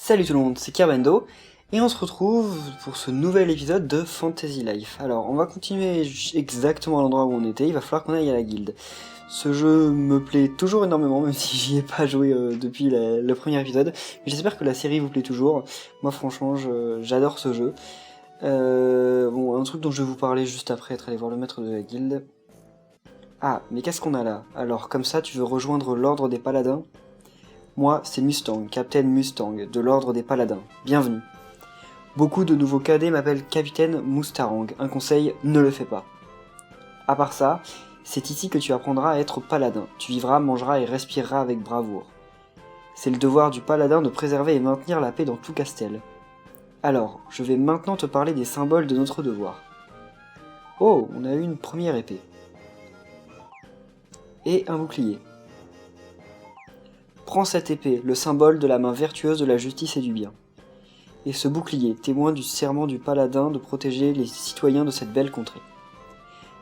Salut tout le monde, c'est Kerbendo, et on se retrouve pour ce nouvel épisode de Fantasy Life. Alors, on va continuer exactement à l'endroit où on était, il va falloir qu'on aille à la guilde. Ce jeu me plaît toujours énormément, même si j'y ai pas joué depuis le premier épisode, mais j'espère que la série vous plaît toujours. Moi franchement, j'adore ce jeu. Bon, un truc dont je vais vous parler juste après être allé voir le maître de la guilde. Ah, mais qu'est-ce qu'on a là? Alors, comme ça, tu veux rejoindre l'ordre des paladins? Moi, c'est Mustang, Captain Mustang, de l'ordre des paladins. Bienvenue. Beaucoup de nouveaux cadets m'appellent Capitaine Moustarang. Un conseil, ne le fais pas. À part ça, c'est ici que tu apprendras à être paladin. Tu vivras, mangeras et respireras avec bravoure. C'est le devoir du paladin de préserver et maintenir la paix dans tout Castel. Alors, je vais maintenant te parler des symboles de notre devoir. Oh, on a eu une première épée. Et un bouclier. Prends cette épée, le symbole de la main vertueuse de la justice et du bien. Et ce bouclier, témoin du serment du paladin de protéger les citoyens de cette belle contrée.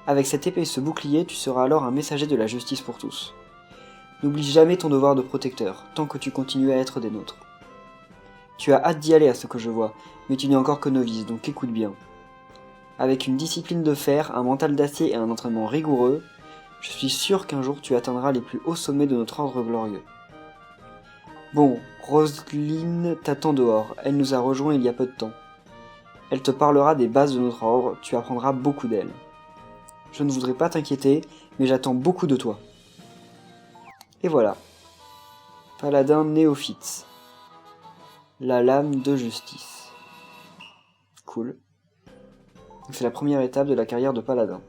Avec cette épée et ce bouclier, tu seras alors un messager de la justice pour tous. N'oublie jamais ton devoir de protecteur, tant que tu continues à être des nôtres. Tu as hâte d'y aller à ce que je vois, mais tu n'es encore que novice, donc écoute bien. Avec une discipline de fer, un mental d'acier et un entraînement rigoureux, je suis sûr qu'un jour tu atteindras les plus hauts sommets de notre ordre glorieux. Bon, Roseline t'attend dehors, elle nous a rejoints il y a peu de temps. Elle te parlera des bases de notre ordre, tu apprendras beaucoup d'elle. Je ne voudrais pas t'inquiéter, mais j'attends beaucoup de toi. Et voilà. Paladin néophyte. La lame de justice. Cool. C'est la première étape de la carrière de paladin.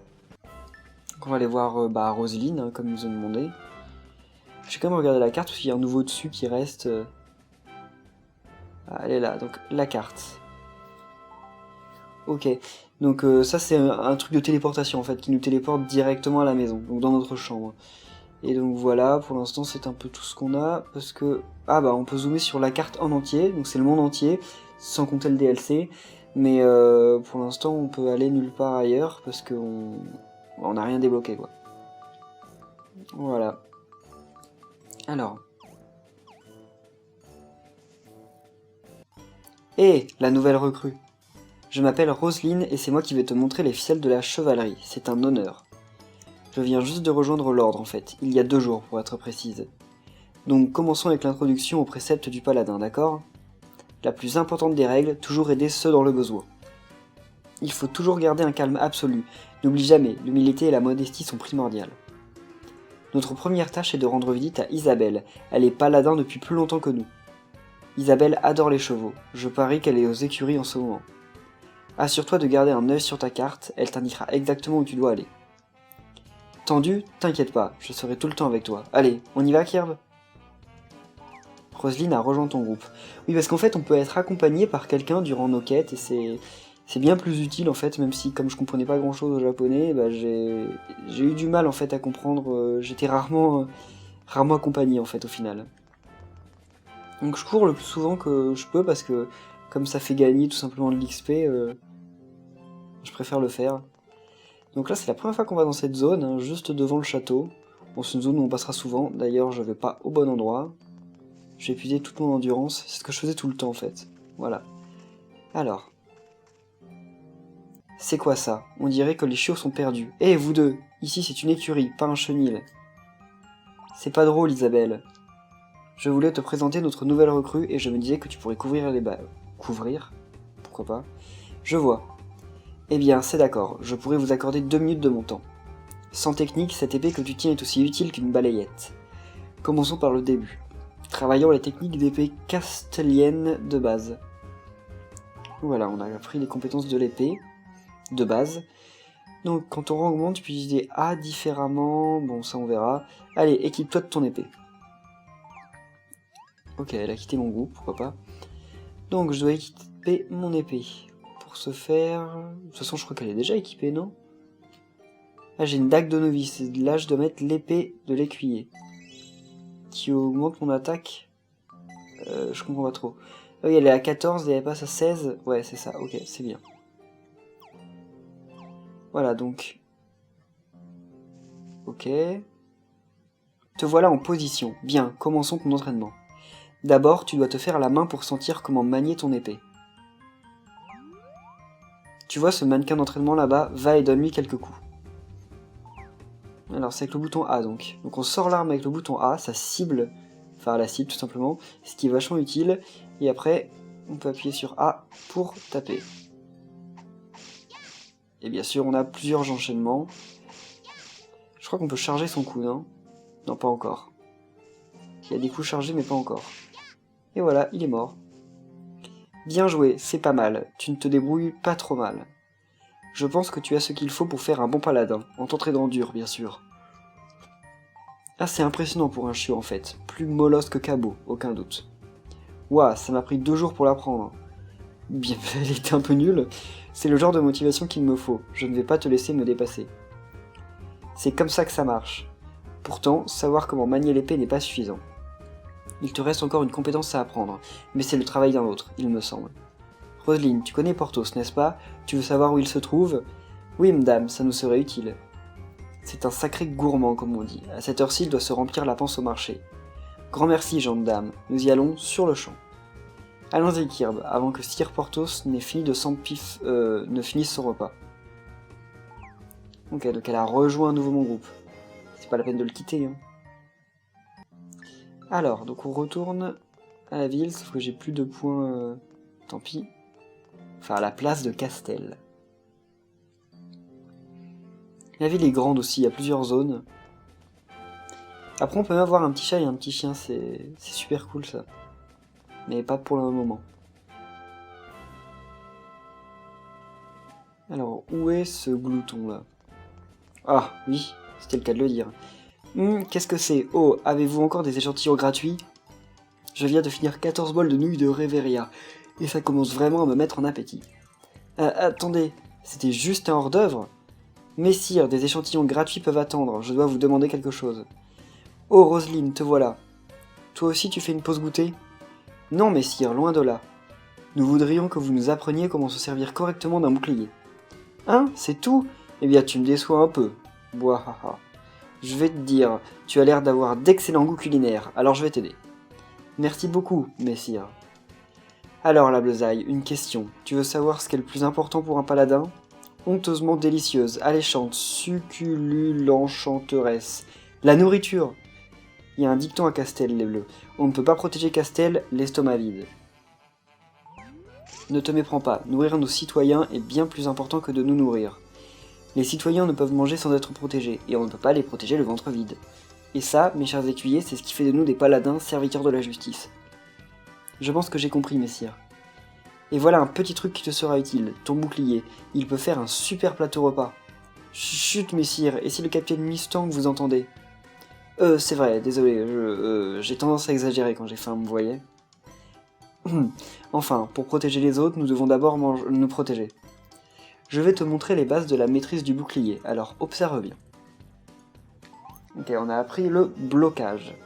Donc on va aller voir Roseline, hein, comme ils nous ont demandé. Je vais quand même regarder la carte, parce qu'il y a un nouveau dessus qui reste. Ah, elle est là, donc la carte. Ok, donc ça c'est un truc de téléportation en fait, qui nous téléporte directement à la maison, donc dans notre chambre. Et donc voilà, pour l'instant c'est un peu tout ce qu'on a, parce que... Ah bah on peut zoomer sur la carte en entier, donc c'est le monde entier, sans compter le DLC, mais pour l'instant on peut aller nulle part ailleurs, parce qu'on n'a rien débloqué quoi. Voilà. Alors... Et la nouvelle recrue. Je m'appelle Roseline et c'est moi qui vais te montrer les ficelles de la chevalerie, c'est un honneur. Je viens juste de rejoindre l'ordre en fait, il y a 2 jours pour être précise. Donc commençons avec l'introduction aux préceptes du paladin, d'accord? La plus importante des règles, toujours aider ceux dans le besoin. Il faut toujours garder un calme absolu, n'oublie jamais, l'humilité et la modestie sont primordiales. Notre première tâche est de rendre visite à Isabelle, elle est paladin depuis plus longtemps que nous. Isabelle adore les chevaux, je parie qu'elle est aux écuries en ce moment. Assure-toi de garder un œil sur ta carte, elle t'indiquera exactement où tu dois aller. Tendu, t'inquiète pas, je serai tout le temps avec toi. Allez, on y va, Kierb? Roseline a rejoint ton groupe. Oui, parce qu'en fait, on peut être accompagné par quelqu'un durant nos quêtes, et c'est bien plus utile, en fait, même si, comme je comprenais pas grand-chose au japonais, bah, j'ai eu du mal, en fait, à comprendre. J'étais rarement accompagné, en fait, au final. Donc je cours le plus souvent que je peux, parce que, comme ça fait gagner tout simplement de l'XP, je préfère le faire. Donc là, c'est la première fois qu'on va dans cette zone, hein, juste devant le château. Bon, c'est une zone où on passera souvent, d'ailleurs, je vais pas au bon endroit. J'ai épuisé toute mon endurance, c'est ce que je faisais tout le temps en fait. Voilà. Alors. C'est quoi ça? On dirait que les chiots sont perdus. Eh vous deux, ici c'est une écurie, pas un chenil. C'est pas drôle Isabelle. Je voulais te présenter notre nouvelle recrue et je me disais que tu pourrais couvrir les balles. Couvrir? Pourquoi pas? Je vois. Eh bien, c'est d'accord, je pourrais vous accorder 2 minutes de mon temps. Sans technique, cette épée que tu tiens est aussi utile qu'une balayette. Commençons par le début. Travaillons les techniques d'épée castellienne de base. Voilà, on a appris les compétences de l'épée, de base. Donc quand ton rang augmente, tu peux utiliser A différemment, bon ça on verra. Allez, équipe-toi de ton épée. Ok, elle a quitté mon groupe, pourquoi pas. Donc je dois équiper mon épée. Pour ce faire... De toute façon je crois qu'elle est déjà équipée, non? Ah, j'ai une dague de novice, et là je dois mettre l'épée de l'écuyer. Qui augmente mon attaque. Je comprends pas trop. Ah oui, elle est à 14 et elle passe à 16. Ouais, c'est ça, ok, c'est bien. Voilà, donc... Ok. Te voilà en position. Bien, commençons ton entraînement. D'abord, tu dois te faire la main pour sentir comment manier ton épée. Tu vois ce mannequin d'entraînement là-bas, va et donne-lui quelques coups. Alors c'est avec le bouton A donc. Donc on sort l'arme avec le bouton A, ça cible, enfin la cible tout simplement, ce qui est vachement utile. Et après, on peut appuyer sur A pour taper. Et bien sûr, on a plusieurs enchaînements. Je crois qu'on peut charger son coup, non? Non, pas encore. Il y a des coups chargés, mais pas encore. Et voilà, il est mort. Bien joué, c'est pas mal. Tu ne te débrouilles pas trop mal. Je pense que tu as ce qu'il faut pour faire un bon paladin, en t'entraînant dur, bien sûr. Ah, c'est impressionnant pour un chiot en fait. Plus molosse que cabot, aucun doute. Ouah, ça m'a pris 2 jours pour l'apprendre. Bien, elle était un peu nulle. C'est le genre de motivation qu'il me faut. Je ne vais pas te laisser me dépasser. C'est comme ça que ça marche. Pourtant, savoir comment manier l'épée n'est pas suffisant. Il te reste encore une compétence à apprendre, mais c'est le travail d'un autre, il me semble. Roseline, tu connais Porthos, n'est-ce pas? Tu veux savoir où il se trouve? Oui, madame, ça nous serait utile. C'est un sacré gourmand, comme on dit. À cette heure-ci, il doit se remplir la panse au marché. Grand merci, gens de dame. Nous y allons sur le champ. Allons-y, Kirb, avant que Sir Porthos n'ait fini de ne finisse son repas. Ok, donc elle a rejoint à nouveau mon groupe. C'est pas la peine de le quitter, hein. Alors, donc on retourne à la ville, sauf que j'ai plus de points, tant pis. Enfin, à la place de Castel. La ville est grande aussi, il y a plusieurs zones. Après, on peut même avoir un petit chat et un petit chien, c'est super cool ça. Mais pas pour le moment. Alors, où est ce glouton là? Ah, oui, c'était le cas de le dire. Qu'est-ce que c'est? Oh, avez-vous encore des échantillons gratuits? Je viens de finir 14 bols de nouilles de Reveria, et ça commence vraiment à me mettre en appétit. Attendez, c'était juste un hors-d'œuvre? Messire, des échantillons gratuits peuvent attendre, je dois vous demander quelque chose. Oh, Roseline, te voilà. Toi aussi tu fais une pause goûter? Non, messire, loin de là. Nous voudrions que vous nous appreniez comment se servir correctement d'un bouclier. Hein? C'est tout? Eh bien, tu me déçois un peu. Boahaha. Je vais te dire, tu as l'air d'avoir d'excellents goûts culinaires, alors je vais t'aider. Merci beaucoup, messire. Alors, la Bleusaille, une question. Tu veux savoir ce qu'est le plus important pour un paladin? Honteusement délicieuse, alléchante, succulul'enchanteresse. La nourriture! Il y a un dicton à Castel, les bleus. On ne peut pas protéger Castel, l'estomac vide. Ne te méprends pas, nourrir nos citoyens est bien plus important que de nous nourrir. Les citoyens ne peuvent manger sans être protégés, et on ne peut pas les protéger le ventre vide. Et ça, mes chers écuyers, c'est ce qui fait de nous des paladins serviteurs de la justice. Je pense que j'ai compris, messire. Et voilà un petit truc qui te sera utile, ton bouclier. Il peut faire un super plateau repas. Chut, messire, et si le capitaine Mustang vous entendez? C'est vrai, désolé, j'ai tendance à exagérer quand j'ai faim, vous voyez. Enfin, pour protéger les autres, nous devons d'abord nous protéger. Je vais te montrer les bases de la maîtrise du bouclier, alors observe bien. Ok, on a appris le blocage.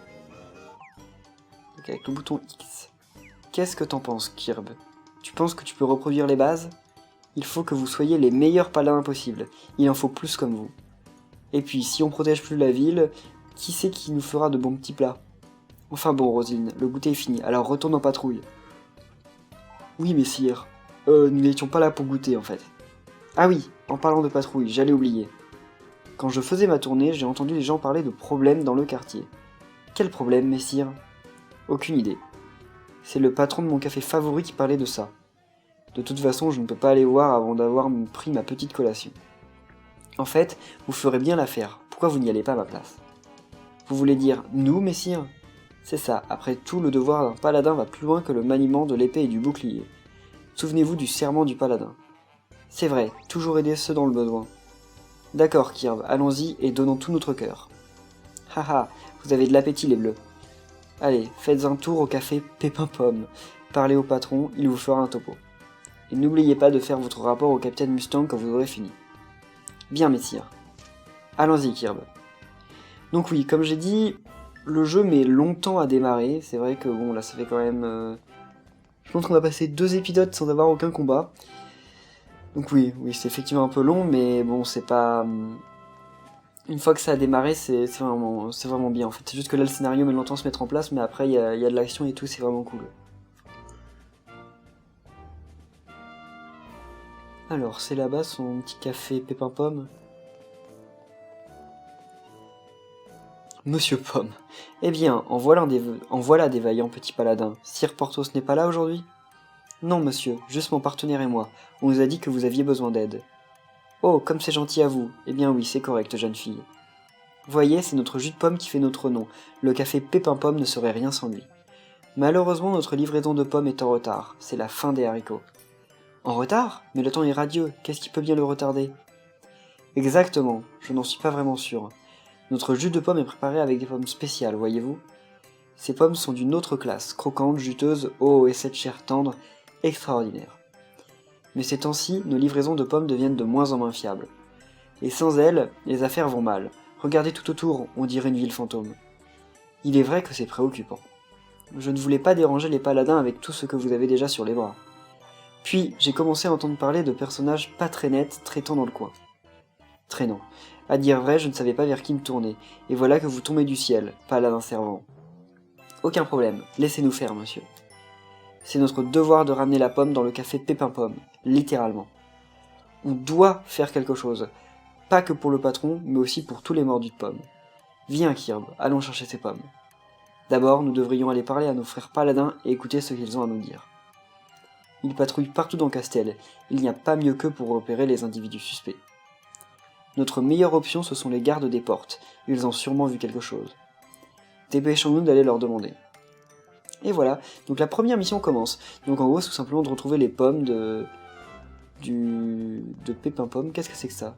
Ok, avec le bouton X. Qu'est-ce que t'en penses, Kirb? Tu penses que tu peux reproduire les bases? Il faut que vous soyez les meilleurs paladins possibles. Il en faut plus comme vous. Et puis, si on protège plus la ville, qui c'est qui nous fera de bons petits plats? Enfin bon, Roselyne, le goûter est fini, alors retourne en patrouille. Oui, messire. Nous n'étions pas là pour goûter, en fait. Ah oui, en parlant de patrouille, j'allais oublier. Quand je faisais ma tournée, j'ai entendu les gens parler de problèmes dans le quartier. Quel problème, messire? Aucune idée. C'est le patron de mon café favori qui parlait de ça. De toute façon, je ne peux pas aller voir avant d'avoir pris ma petite collation. En fait, vous ferez bien l'affaire. Pourquoi vous n'y allez pas à ma place? Vous voulez dire « nous, messire » ? C'est ça, après tout, le devoir d'un paladin va plus loin que le maniement de l'épée et du bouclier. Souvenez-vous du serment du paladin. C'est vrai, toujours aider ceux dans le besoin. D'accord, Kirb, allons-y et donnons tout notre cœur. Haha, vous avez de l'appétit, les bleus. Allez, faites un tour au café Pépin Pomme. Parlez au patron, il vous fera un topo. Et n'oubliez pas de faire votre rapport au capitaine Mustang quand vous aurez fini. Bien, messire. Allons-y, Kirb. Donc oui, comme j'ai dit, le jeu met longtemps à démarrer. C'est vrai que bon, là ça fait quand même... Je pense qu'on a passé 2 épisodes sans avoir aucun combat. Donc oui, c'est effectivement un peu long, mais bon, c'est pas... Une fois que ça a démarré, c'est vraiment bien en fait. C'est juste que là le scénario met longtemps à se mettre en place, mais après il y a de l'action et tout, c'est vraiment cool. Alors, c'est là-bas son petit café Pépin Pomme. Monsieur Pomme. Eh bien, en voilà des vaillants petits paladins. Sire Porthos n'est pas là aujourd'hui ? Non, monsieur, juste mon partenaire et moi. On nous a dit que vous aviez besoin d'aide. Oh, comme c'est gentil à vous. Eh bien oui, c'est correct, jeune fille. Voyez, c'est notre jus de pomme qui fait notre nom. Le café Pépin Pomme ne serait rien sans lui. Malheureusement, notre livraison de pommes est en retard. C'est la fin des haricots. En retard ? Mais le temps est radieux. Qu'est-ce qui peut bien le retarder ? Exactement, je n'en suis pas vraiment sûr. Notre jus de pomme est préparé avec des pommes spéciales, voyez-vous ? Ces pommes sont d'une autre classe, croquantes, juteuses, oh, et cette chair tendre, extraordinaire. Mais ces temps-ci, nos livraisons de pommes deviennent de moins en moins fiables. Et sans elles, les affaires vont mal. Regardez tout autour, on dirait une ville fantôme. Il est vrai que c'est préoccupant. Je ne voulais pas déranger les paladins avec tout ce que vous avez déjà sur les bras. Puis, j'ai commencé à entendre parler de personnages pas très nets traitant dans le coin. Traînant. À dire vrai, je ne savais pas vers qui me tourner, et voilà que vous tombez du ciel, paladin servant. Aucun problème, laissez-nous faire, monsieur. C'est notre devoir de ramener la pomme dans le café Pépin Pomme, littéralement. On doit faire quelque chose, pas que pour le patron, mais aussi pour tous les mordus de pommes. Viens, Kirb, allons chercher ces pommes. D'abord, nous devrions aller parler à nos frères paladins et écouter ce qu'ils ont à nous dire. Ils patrouillent partout dans Castel, il n'y a pas mieux qu'eux pour repérer les individus suspects. Notre meilleure option, ce sont les gardes des portes, ils ont sûrement vu quelque chose. Dépêchons-nous d'aller leur demander. Et voilà, donc la première mission commence. Donc en gros, c'est tout simplement de retrouver les pommes de Pépin Pomme. Qu'est-ce que c'est que ça ?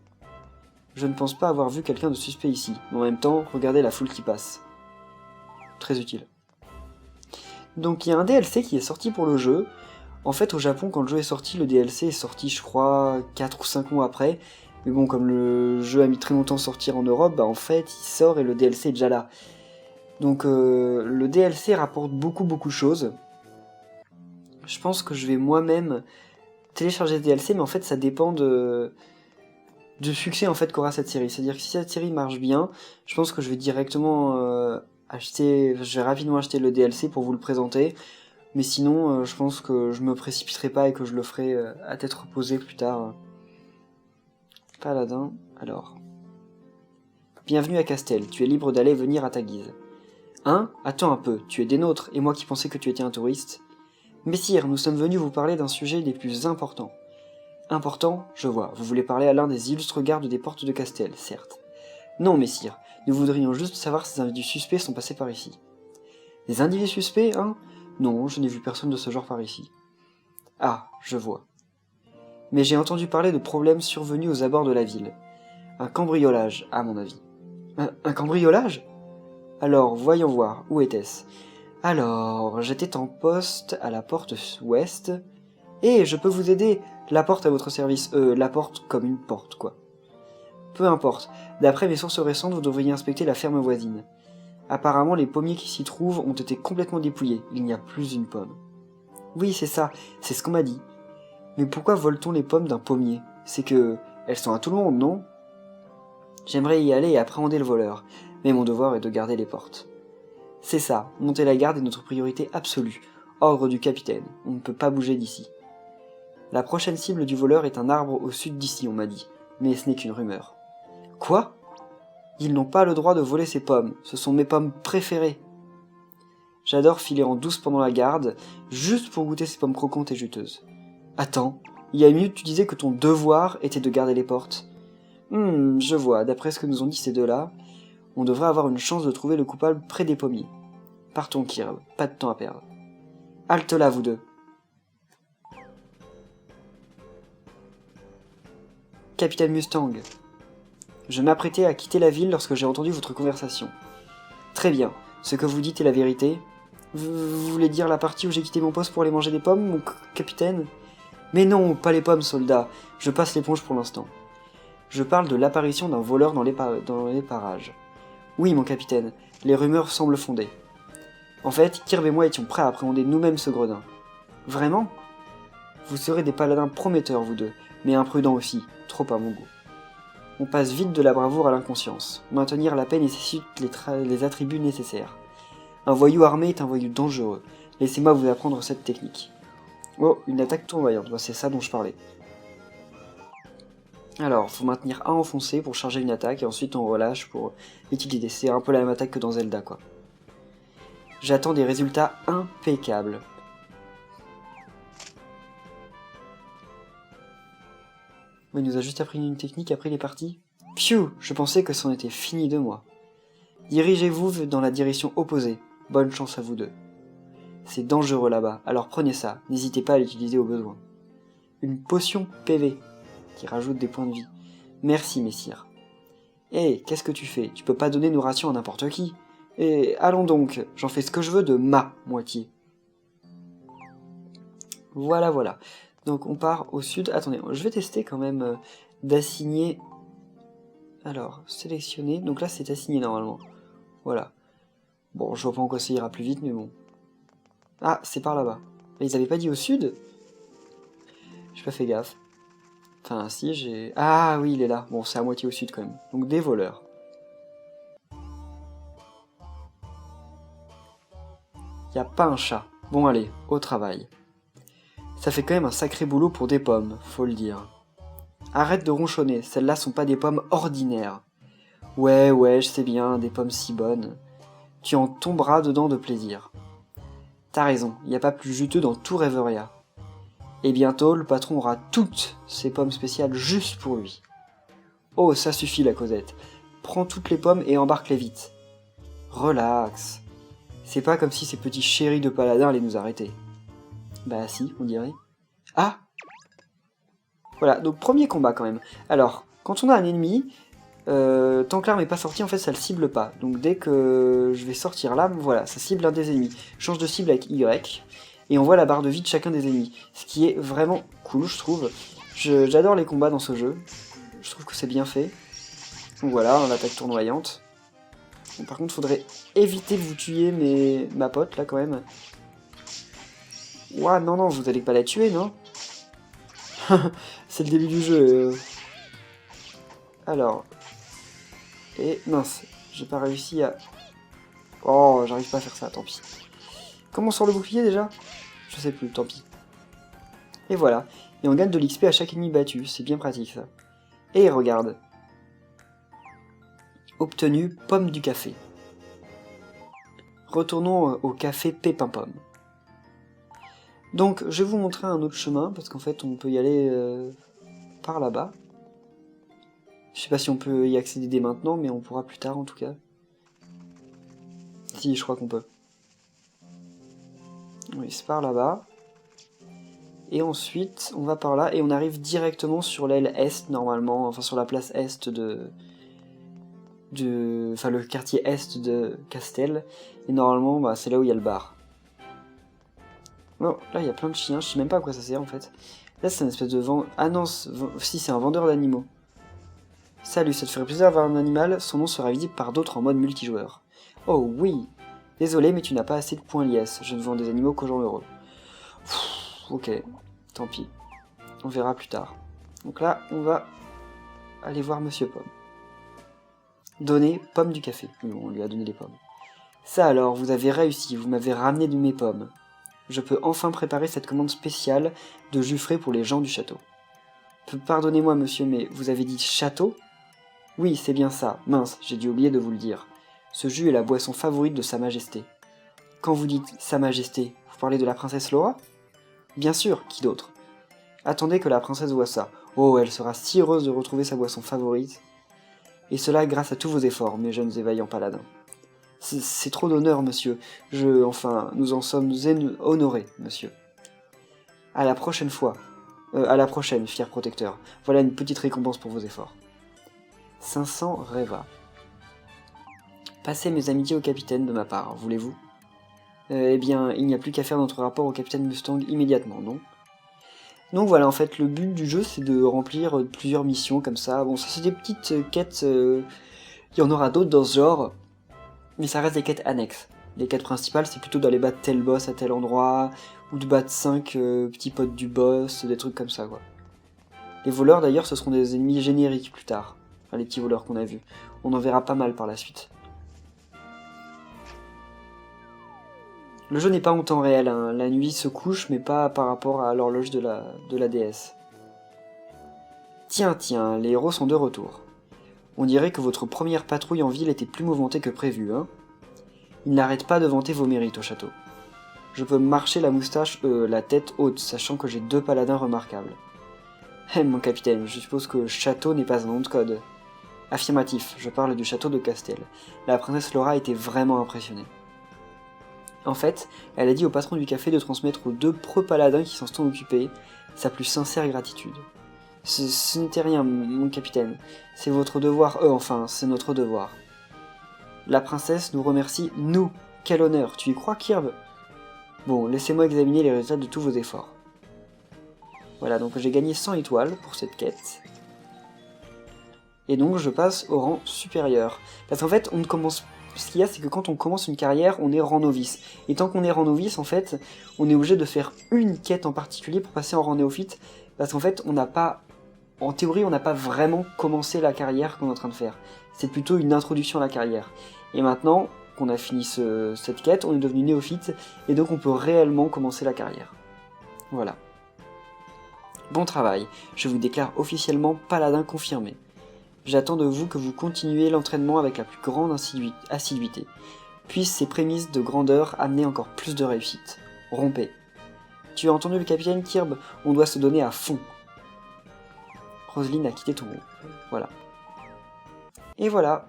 Je ne pense pas avoir vu quelqu'un de suspect ici, mais en même temps, regardez la foule qui passe. Très utile. Donc il y a un DLC qui est sorti pour le jeu. En fait, au Japon, quand le jeu est sorti, le DLC est sorti, je crois, 4 ou 5 mois après. Mais bon, comme le jeu a mis très longtemps à sortir en Europe, bah en fait, il sort et le DLC est déjà là. Donc le DLC rapporte beaucoup de choses. Je pense que je vais moi-même télécharger le DLC, mais en fait, ça dépend du succès en fait qu'aura cette série. C'est-à-dire que si cette série marche bien, je pense que je vais directement je vais rapidement acheter le DLC pour vous le présenter. Mais sinon, je pense que je me précipiterai pas et que je le ferai à tête reposée plus tard. Paladin, alors. Bienvenue à Castel, tu es libre d'aller et venir à ta guise. Hein ? Attends un peu, tu es des nôtres, et moi qui pensais que tu étais un touriste. Messire, nous sommes venus vous parler d'un sujet des plus importants. Important ? Je vois, vous voulez parler à l'un des illustres gardes des portes de Castel, certes. Non, messire, nous voudrions juste savoir si des individus suspects sont passés par ici. Des individus suspects, hein ? Non, je n'ai vu personne de ce genre par ici. Ah, je vois. Mais j'ai entendu parler de problèmes survenus aux abords de la ville. Un cambriolage, à mon avis. Un cambriolage ? Alors, voyons voir, où était-ce ? Alors, j'étais en poste à la porte ouest. Je peux vous aider ? La porte à votre service. La porte comme une porte, quoi. Peu importe. D'après mes sources récentes, vous devriez inspecter la ferme voisine. Apparemment, les pommiers qui s'y trouvent ont été complètement dépouillés. Il n'y a plus une pomme. Oui, c'est ça. C'est ce qu'on m'a dit. Mais pourquoi vole-t-on les pommes d'un pommier ? C'est que... elles sont à tout le monde, non ? J'aimerais y aller et appréhender le voleur. Mais mon devoir est de garder les portes. C'est ça. Monter la garde est notre priorité absolue. Ordre du capitaine. On ne peut pas bouger d'ici. La prochaine cible du voleur est un arbre au sud d'ici, on m'a dit. Mais ce n'est qu'une rumeur. Quoi ? Ils n'ont pas le droit de voler ces pommes, ce sont mes pommes préférées. J'adore filer en douce pendant la garde, juste pour goûter ces pommes croquantes et juteuses. Attends, il y a une minute tu disais que ton devoir était de garder les portes. Je vois, d'après ce que nous ont dit ces deux-là, on devrait avoir une chance de trouver le coupable près des pommiers. Partons, Kirb, pas de temps à perdre. Halte là, vous deux. Capitaine Mustang. Je m'apprêtais à quitter la ville lorsque j'ai entendu votre conversation. Très bien, ce que vous dites est la vérité. Vous voulez dire la partie où j'ai quitté mon poste pour aller manger des pommes, mon capitaine ? Mais non, pas les pommes, soldat. Je passe l'éponge pour l'instant. Je parle de l'apparition d'un voleur dans les parages. Oui, mon capitaine, les rumeurs semblent fondées. En fait, Kirb et moi étions prêts à appréhender nous-mêmes ce gredin. Vraiment ? Vous serez des paladins prometteurs, vous deux, mais imprudents aussi, trop à mon goût. On passe vite de la bravoure à l'inconscience. Maintenir la paix nécessite les attributs nécessaires. Un voyou armé est un voyou dangereux. Laissez-moi vous apprendre cette technique. Oh, une attaque tournoyante, bah, c'est ça dont je parlais. Alors, faut maintenir A enfoncé pour charger une attaque, et ensuite on relâche pour utiliser. C'est un peu la même attaque que dans Zelda, quoi. J'attends des résultats impeccables. Il nous a juste appris une technique, après il est parti. Pfiou, je pensais que c'en était fini de moi. Dirigez-vous dans la direction opposée. Bonne chance à vous deux. C'est dangereux là-bas, alors prenez ça, n'hésitez pas à l'utiliser au besoin. Une potion PV, qui rajoute des points de vie. Merci, messire. Hé, qu'est-ce que tu fais? Tu peux pas donner nos rations à n'importe qui. Et allons donc, j'en fais ce que je veux de ma moitié. Voilà, voilà. Donc on part au sud. Attendez, je vais tester quand même d'assigner... Alors, sélectionner. Donc là c'est assigné normalement. Voilà. Bon, je vois pas en quoi ça ira plus vite, mais bon. Ah, c'est par là-bas. Mais ils avaient pas dit au sud? J'ai pas fait gaffe. Enfin, si, j'ai... Ah oui, il est là. Bon, c'est à moitié au sud quand même. Donc des voleurs. Y a pas un chat. Bon allez, au travail. Ça fait quand même un sacré boulot pour des pommes, faut le dire. Arrête de ronchonner, celles-là sont pas des pommes ordinaires. Ouais, je sais bien, des pommes si bonnes. Tu en tomberas dedans de plaisir. T'as raison, y a pas plus juteux dans tout Rêveria. Et bientôt, le patron aura toutes ces pommes spéciales juste pour lui. Oh, ça suffit la Cosette. Prends toutes les pommes et embarque-les vite. Relax. C'est pas comme si ces petits chéris de paladins allaient nous arrêter. Bah si, on dirait. Ah! Voilà, donc premier combat quand même. Alors, quand on a un ennemi, tant que l'arme n'est pas sortie, en fait ça le cible pas. Donc dès que je vais sortir l'arme, voilà, ça cible un des ennemis. Change de cible avec Y, et on voit la barre de vie de chacun des ennemis. Ce qui est vraiment cool, je trouve. J'adore les combats dans ce jeu. Je trouve que c'est bien fait. Donc voilà, on attaque tournoyante. Bon, par contre, faudrait éviter de vous tuer ma pote là quand même. Ouah, non, vous allez pas la tuer, non? C'est le début du jeu. Alors. Et mince, j'ai pas réussi à... Oh, j'arrive pas à faire ça, tant pis. Comment on sort le bouclier déjà? Je sais plus, tant pis. Et voilà. Et on gagne de l'XP à chaque ennemi battu, c'est bien pratique ça. Et regarde. Obtenu pomme du café. Retournons au café Pépin Pomme. Donc, je vais vous montrer un autre chemin, parce qu'en fait, on peut y aller par là-bas. Je sais pas si on peut y accéder dès maintenant, mais on pourra plus tard en tout cas. Si, je crois qu'on peut. Oui, c'est par là-bas. Et ensuite, on va par là, et on arrive directement sur l'aile est, normalement, enfin sur la place est enfin le quartier est de Castel. Et normalement, bah, c'est là où il y a le bar. Oh, là, il y a plein de chiens, je sais même pas à quoi ça sert en fait. Là, c'est une espèce de vent... Ah non, si, c'est un vendeur d'animaux. Salut, ça te ferait plaisir d'avoir un animal, son nom sera visible par d'autres en mode multijoueur. Oh oui. Désolé, mais tu n'as pas assez de points liesse, je ne vends des animaux qu'aux gens heureux. Ok, tant pis. On verra plus tard. Donc là, on va aller voir Monsieur Pomme. Donner pomme du café. On lui a donné les pommes. Ça alors, vous avez réussi, vous m'avez ramené de mes pommes. Je peux enfin préparer cette commande spéciale de jus frais pour les gens du château. Pardonnez-moi monsieur, mais vous avez dit château? Oui, c'est bien ça. Mince, j'ai dû oublier de vous le dire. Ce jus est la boisson favorite de Sa Majesté. Quand vous dites Sa Majesté, vous parlez de la princesse Laura? Bien sûr, qui d'autre? Attendez que la princesse voie ça. Oh, elle sera si heureuse de retrouver sa boisson favorite. Et cela grâce à tous vos efforts, mes jeunes et vaillants paladins. C'est trop d'honneur, monsieur. Enfin, nous en sommes honorés, monsieur. À la prochaine fois. À la prochaine, fier protecteur. Voilà une petite récompense pour vos efforts. 500 Reva. Passez mes amitiés au capitaine de ma part, voulez-vous? Eh bien, il n'y a plus qu'à faire notre rapport au capitaine Mustang immédiatement, non? Donc voilà, en fait, le but du jeu, c'est de remplir plusieurs missions comme ça. Bon, ça c'est des petites quêtes, il y en aura d'autres dans ce genre, mais ça reste des quêtes annexes. Les quêtes principales, c'est plutôt d'aller battre tel boss à tel endroit, ou de battre 5 petits potes du boss, des trucs comme ça, quoi. Les voleurs, d'ailleurs, ce seront des ennemis génériques plus tard. Enfin, les petits voleurs qu'on a vus. On en verra pas mal par la suite. Le jeu n'est pas en temps réel, hein. La nuit se couche, mais pas par rapport à l'horloge de la déesse. Tiens, tiens, les héros sont de retour. On dirait que votre première patrouille en ville était plus mouvementée que prévu, hein. Ils n'arrêtent pas de vanter vos mérites au château. Je peux marcher la tête haute, sachant que j'ai 2 paladins remarquables. Mon capitaine, je suppose que château n'est pas un nom de code. Affirmatif, je parle du château de Castel. La princesse Laura était vraiment impressionnée. En fait, elle a dit au patron du café de transmettre aux 2 paladins qui s'en sont occupés sa plus sincère gratitude. Ce n'était rien, mon capitaine. C'est votre devoir, c'est notre devoir. La princesse nous remercie, nous. Quel honneur, tu y crois, Kirb? Bon, laissez-moi examiner les résultats de tous vos efforts. Voilà, donc j'ai gagné 100 étoiles pour cette quête. Et donc je passe au rang supérieur. Parce qu'en fait, on commence... Ce qu'il y a, c'est que quand on commence une carrière, on est rang novice. Et tant qu'on est rang novice, en fait, on est obligé de faire une quête en particulier pour passer en rang néophyte. Parce qu'en fait, on n'a pas... En théorie, on n'a pas vraiment commencé la carrière qu'on est en train de faire. C'est plutôt une introduction à la carrière. Et maintenant qu'on a fini cette quête, on est devenu néophyte, et donc on peut réellement commencer la carrière. Voilà. Bon travail, je vous déclare officiellement paladin confirmé. J'attends de vous que vous continuiez l'entraînement avec la plus grande assiduité. Puissent ces prémices de grandeur amener encore plus de réussite. Rompez. Tu as entendu le capitaine Kirb? On doit se donner à fond. Roselyne a quitté ton groupe. Voilà. Et voilà.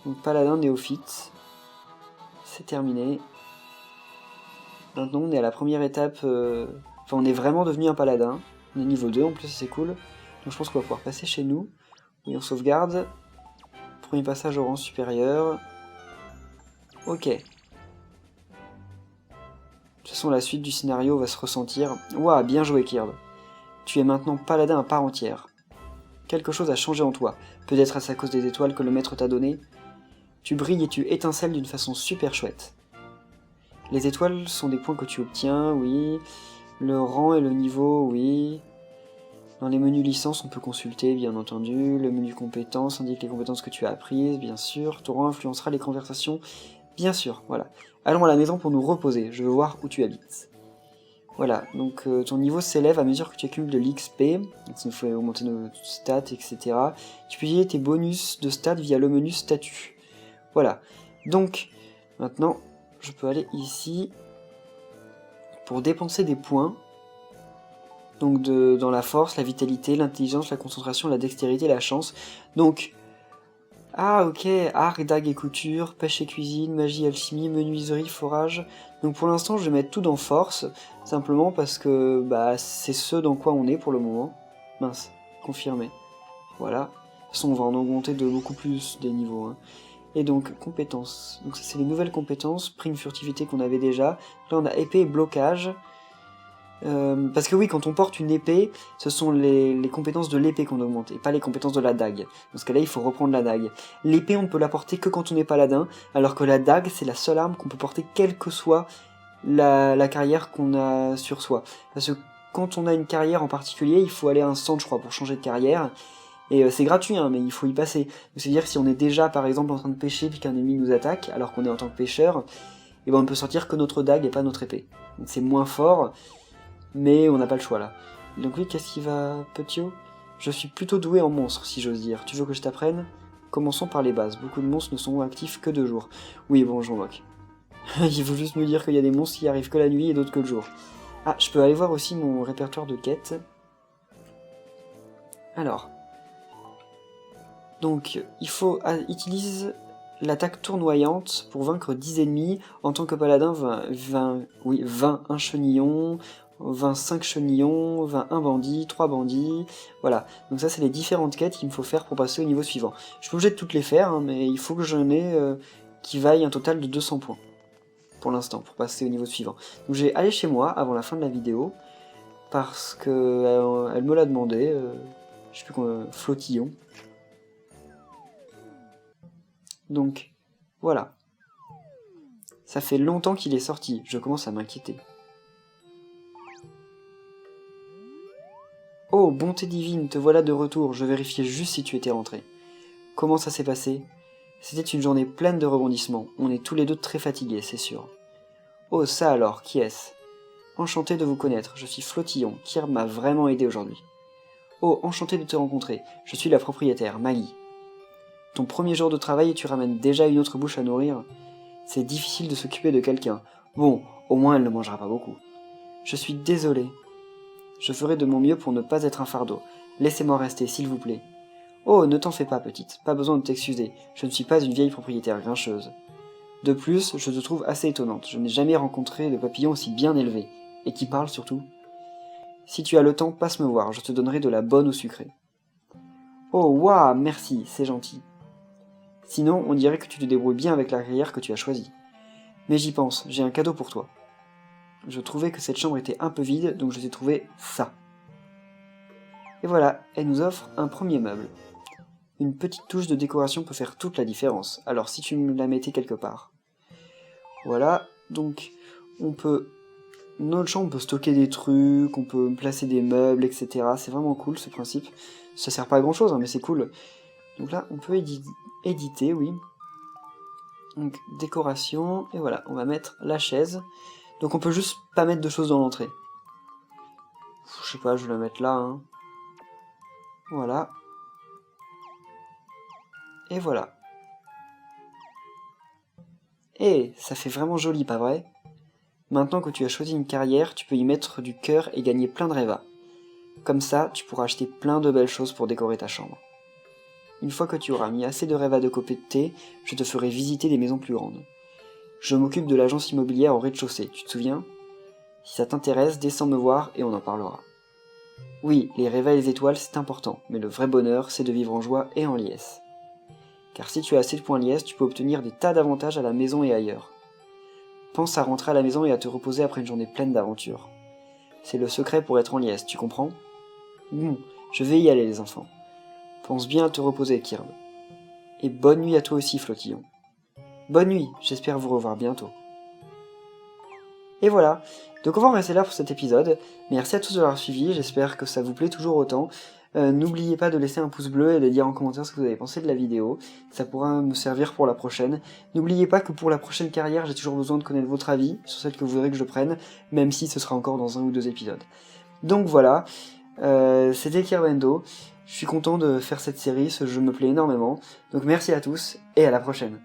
Donc paladin néophyte. C'est terminé. Maintenant on est à la première étape. Enfin on est vraiment devenu un paladin. On est niveau 2 en plus, c'est cool. Donc je pense qu'on va pouvoir passer chez nous. Oui, on sauvegarde. Premier passage au rang supérieur. Ok. De toute façon la suite du scénario va se ressentir. Ouah, bien joué Kirb. Tu es maintenant paladin à part entière. Quelque chose a changé en toi. Peut-être est-ce à cause des étoiles que le maître t'a données. Tu brilles et tu étincelles d'une façon super chouette. Les étoiles sont des points que tu obtiens, oui. Le rang et le niveau, oui. Dans les menus licences, on peut consulter, bien entendu. Le menu compétences indique les compétences que tu as apprises, bien sûr. Ton rang influencera les conversations, bien sûr. Voilà. Allons à la maison pour nous reposer. Je veux voir où tu habites. Voilà, donc ton niveau s'élève à mesure que tu accumules de l'XP, ça nous fait augmenter nos stats, etc. Tu peux utiliser tes bonus de stats via le menu statut. Voilà, donc maintenant je peux aller ici pour dépenser des points, donc dans la force, la vitalité, l'intelligence, la concentration, la dextérité, la chance. Donc, ah ok, art, dague et couture, pêche et cuisine, magie, alchimie, menuiserie, forage. Donc pour l'instant je vais mettre tout dans force, simplement parce que bah, c'est ce dans quoi on est pour le moment. Mince, confirmé. Voilà. De toute façon on va en augmenter de beaucoup plus des niveaux. Hein. Et donc compétences. Donc ça c'est les nouvelles compétences, prime furtivité qu'on avait déjà. Là on a épée et blocage. Parce que oui, quand on porte une épée, ce sont les compétences de l'épée qu'on augmente, et pas les compétences de la dague. Dans ce cas-là, il faut reprendre la dague. L'épée, on ne peut la porter que quand on est paladin, alors que la dague, c'est la seule arme qu'on peut porter quelle que soit la carrière qu'on a sur soi. Parce que quand on a une carrière en particulier, il faut aller à un centre, je crois, pour changer de carrière. Et c'est gratuit, hein, mais il faut y passer. C'est-à-dire si on est déjà, par exemple, en train de pêcher, puis qu'un ennemi nous attaque, alors qu'on est en tant que pêcheur, et ben on ne peut sortir que notre dague et pas notre épée. Donc c'est moins fort, mais on n'a pas le choix là. Donc oui, qu'est-ce qui va, Petio? Je suis plutôt doué en monstres, si j'ose dire. Tu veux que je t'apprenne? Commençons par les bases. Beaucoup de monstres ne sont actifs que 2 jours. Oui, bon, je m'en moque. Il faut juste me dire qu'il y a des monstres qui arrivent que la nuit et d'autres que le jour. Ah, je peux aller voir aussi mon répertoire de quêtes. Alors. Donc, il faut utilise l'attaque tournoyante pour vaincre 10 ennemis. En tant que paladin, 20 un chenillon, 25 chenillons, 21 bandits, 3 bandits, voilà. Donc ça c'est les différentes quêtes qu'il me faut faire pour passer au niveau suivant. Je suis pas obligé de toutes les faire, hein, mais il faut que j'en ai qui vaillent un total de 200 points. Pour l'instant, pour passer au niveau suivant. Donc je vais aller chez moi avant la fin de la vidéo, parce que elle me l'a demandé, je sais plus comment, Flottillon. Donc, voilà. Ça fait longtemps qu'il est sorti, je commence à m'inquiéter. Oh, bonté divine, te voilà de retour, je vérifiais juste si tu étais rentré. Comment ça s'est passé? C'était une journée pleine de rebondissements, on est tous les deux très fatigués, c'est sûr. Oh, ça alors, qui est-ce? Enchanté de vous connaître, je suis Flottillon, Kirb m'a vraiment aidé aujourd'hui. Oh, enchanté de te rencontrer, je suis la propriétaire, Maggie. Ton premier jour de travail et tu ramènes déjà une autre bouche à nourrir? C'est difficile de s'occuper de quelqu'un. Bon, au moins elle ne mangera pas beaucoup. Je suis désolé. Je ferai de mon mieux pour ne pas être un fardeau. Laissez-moi rester, s'il vous plaît. Oh, ne t'en fais pas, petite, pas besoin de t'excuser, je ne suis pas une vieille propriétaire grincheuse. De plus, je te trouve assez étonnante, je n'ai jamais rencontré de papillon aussi bien élevé, et qui parle surtout. Si tu as le temps, passe me voir, je te donnerai de la bonne au sucré. Oh, waouh, merci, c'est gentil. Sinon, on dirait que tu te débrouilles bien avec la carrière que tu as choisie. Mais j'y pense, j'ai un cadeau pour toi. Je trouvais que cette chambre était un peu vide, donc je t'ai trouvé ça. Et voilà, elle nous offre un premier meuble. Une petite touche de décoration peut faire toute la différence, alors si tu me la mettais quelque part. Voilà, donc on peut... Dans notre chambre, on peut stocker des trucs, on peut placer des meubles, etc. C'est vraiment cool ce principe. Ça sert pas à grand chose, hein, mais c'est cool. Donc là, on peut éditer, oui. Donc décoration, et voilà, on va mettre la chaise. Donc on peut juste pas mettre de choses dans l'entrée. Je sais pas, je vais la mettre là, hein. Voilà. Et voilà. Eh, ça fait vraiment joli, pas vrai? Maintenant que tu as choisi une carrière, tu peux y mettre du cœur et gagner plein de révas. Comme ça, tu pourras acheter plein de belles choses pour décorer ta chambre. Une fois que tu auras mis assez de révas de côté, je te ferai visiter des maisons plus grandes. Je m'occupe de l'agence immobilière au rez-de-chaussée, tu te souviens? Si ça t'intéresse, descends me voir et on en parlera. Oui, les révas et les étoiles, c'est important, mais le vrai bonheur, c'est de vivre en joie et en liesse. Car si tu as assez de points liesse, tu peux obtenir des tas d'avantages à la maison et ailleurs. Pense à rentrer à la maison et à te reposer après une journée pleine d'aventures. C'est le secret pour être en liesse, tu comprends? Bon, je vais y aller les enfants. Pense bien à te reposer, Kirb. Et bonne nuit à toi aussi, Flottillon. Bonne nuit, j'espère vous revoir bientôt. Et voilà, donc on va en rester là pour cet épisode. Merci à tous de l'avoir suivi, j'espère que ça vous plaît toujours autant. N'oubliez pas de laisser un pouce bleu et de dire en commentaire ce que vous avez pensé de la vidéo, ça pourra me servir pour la prochaine. N'oubliez pas que pour la prochaine carrière, j'ai toujours besoin de connaître votre avis sur celle que vous voudrez que je prenne, même si ce sera encore dans 1 ou 2 épisodes. Donc voilà, c'était Kirbendo, je suis content de faire cette série, ce jeu me plaît énormément, donc merci à tous et à la prochaine.